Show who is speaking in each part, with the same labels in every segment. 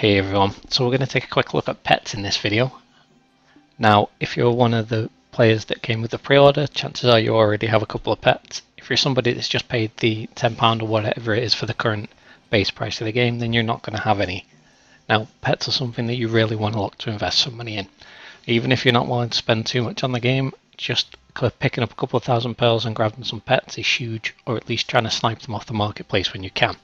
Speaker 1: Hey everyone, so we're going to take a quick look at pets in this video. Now, if you're one of the players that came with the pre-order, chances are you already have a couple of pets. If you're somebody that's just paid the £10 or whatever it is for the current base price of the game, then you're not going to have any. Now, pets are something that you really want to look to invest some money in. Even if you're not willing to spend too much on the game, just picking up a couple of thousand pearls and grabbing some pets is huge, or at least trying to snipe them off the marketplace when you can.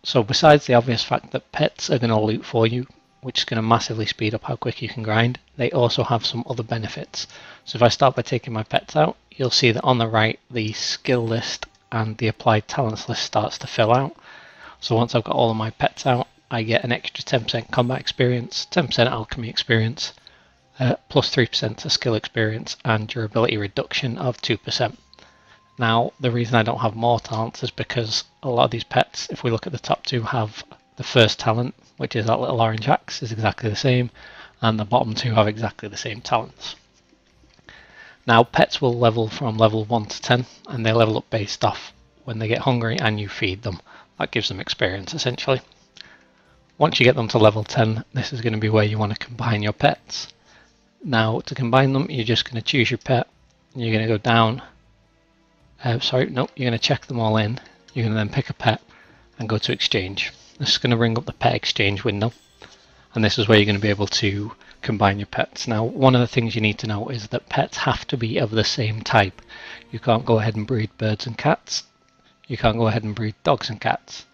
Speaker 1: So besides the obvious fact that pets are going to loot for you, which is going to massively speed up how quick you can grind, they also have some other benefits. So if I start by taking my pets out, you'll see that on the right the skill list and the applied talents list starts to fill out. So once I've got all of my pets out, I get an extra 10% combat experience, 10% alchemy experience, plus 3% to skill experience, and durability reduction of 2%. Now, the reason I don't have more talents is because a lot of these pets, if we look at the top two, have the first talent, which is that little orange axe, is exactly the same, and the bottom two have exactly the same talents. Now, pets will level from level 1 to 10, and they level up based off when they get hungry and you feed them. That gives them experience, essentially. Once you get them to level 10, this is going to be where you want to combine your pets. Now, to combine them, you're just going to choose your pet, and you're going to go down. You're going to check them all in. You're going to then pick a pet and go to exchange. This is going to bring up the pet exchange window, and this is where you're going to be able to combine your pets. Now, one of the things you need to know is that pets have to be of the same type. You can't go ahead and breed birds and cats. You can't go ahead and breed dogs and cats.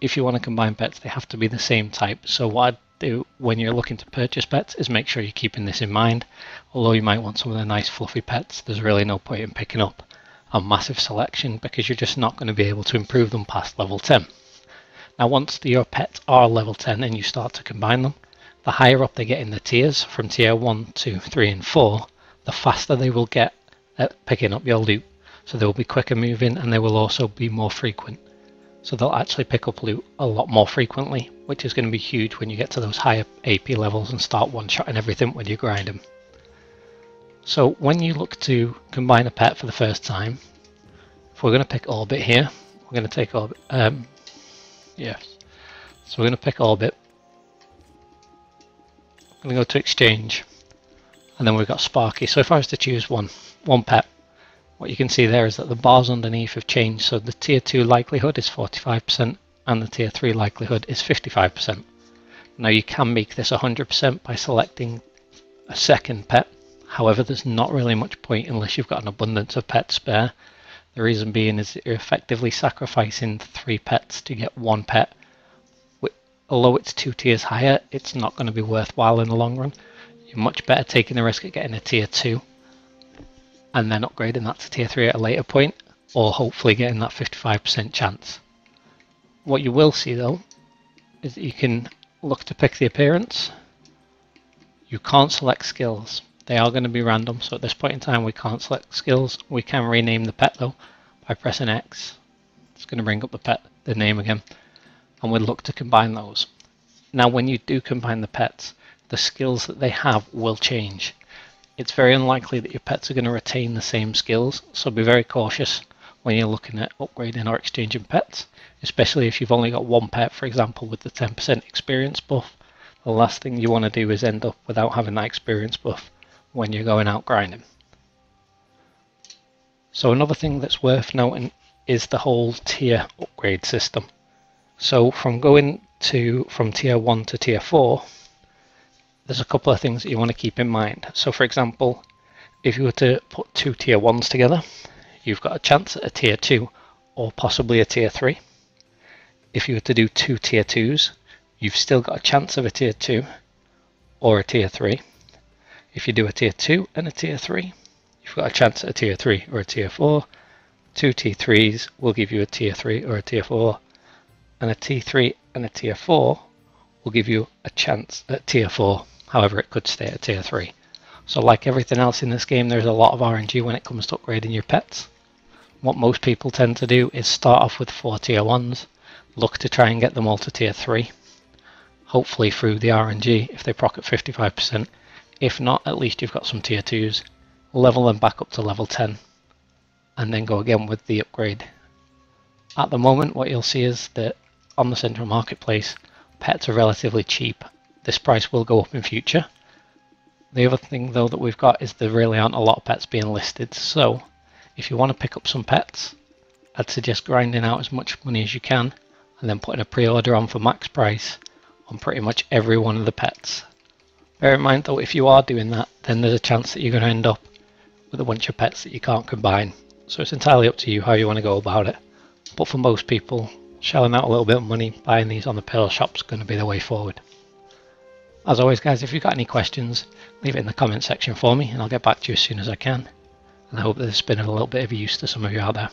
Speaker 1: If you want to combine pets, they have to be the same type. So what I do when you're looking to purchase pets is make sure you're keeping this in mind. Although you might want some of the nice fluffy pets, there's really no point in picking up a massive selection because you're just not going to be able to improve them past level 10. Now, once your pets are level 10 and you start to combine them, the higher up they get in the tiers, from tier 1, 2, 3 and 4, the faster they will get at picking up your loot. So they will be quicker moving, and they will also be more frequent. So they'll actually pick up loot a lot more frequently, which is going to be huge when you get to those higher AP levels and start one-shotting everything when you grind them. So when you look to combine a pet for the first time, if we're going to pick Orbit here, we're going to take Orbit. So we're going to pick Orbit. I'm going to go to Exchange, and then we've got Sparky. So if I was to choose one pet, what you can see there is that the bars underneath have changed. So the tier 2 likelihood is 45%, and the tier 3 likelihood is 55%. Now you can make this 100% by selecting a second pet. However, there's not really much point unless you've got an abundance of pets spare. The reason being is that you're effectively sacrificing 3 pets to get 1 pet. Although it's 2 tiers higher, it's not going to be worthwhile in the long run. You're much better taking the risk of getting a tier 2 and then upgrading that to tier 3 at a later point, or hopefully getting that 55% chance. What you will see though is that you can look to pick the appearance. You can't select skills. They are going to be random, so at this point in time we can't select skills. We can rename the pet though by pressing X. It's going to bring up the name again, and we'll look to combine those. Now when you do combine the pets, the skills that they have will change. It's very unlikely that your pets are going to retain the same skills, so be very cautious when you're looking at upgrading or exchanging pets, especially if you've only got one pet, for example with the 10% experience buff. The last thing you want to do is end up without having that experience buff when you're going out grinding. So another thing that's worth noting is the whole tier upgrade system. So from going from tier 1 to tier 4, there's a couple of things that you want to keep in mind. So for example, if you were to put 2 tier 1s together, you've got a chance at a tier 2 or possibly a tier 3. If you were to do 2 tier 2s, you've still got a chance of a tier 2 or a tier 3. If you do a tier 2 and a tier 3, you've got a chance at a tier 3 or a tier 4. 2 tier 3s will give you a tier 3 or a tier 4, and a tier 3 and a tier 4 will give you a chance at tier 4. However, it could stay at tier 3. So like everything else in this game, there's a lot of RNG when it comes to upgrading your pets. What most people tend to do is start off with 4 tier 1s, look to try and get them all to tier 3, hopefully through the RNG if they proc at 55%. If not, at least you've got some tier 2s, level them back up to level 10, and then go again with the upgrade. At the moment, what you'll see is that on the central marketplace, pets are relatively cheap. This price will go up in future. The other thing though that we've got is there really aren't a lot of pets being listed, so if you want to pick up some pets, I'd suggest grinding out as much money as you can and then putting a pre-order on for max price on pretty much every one of the pets. Bear in mind though, if you are doing that, then there's a chance that you're going to end up with a bunch of pets that you can't combine. So it's entirely up to you how you want to go about it. But for most people, shelling out a little bit of money, buying these on the Pearl Shop is going to be the way forward. As always guys, if you've got any questions, leave it in the comment section for me and I'll get back to you as soon as I can. And I hope that this has been of a little bit of use to some of you out there.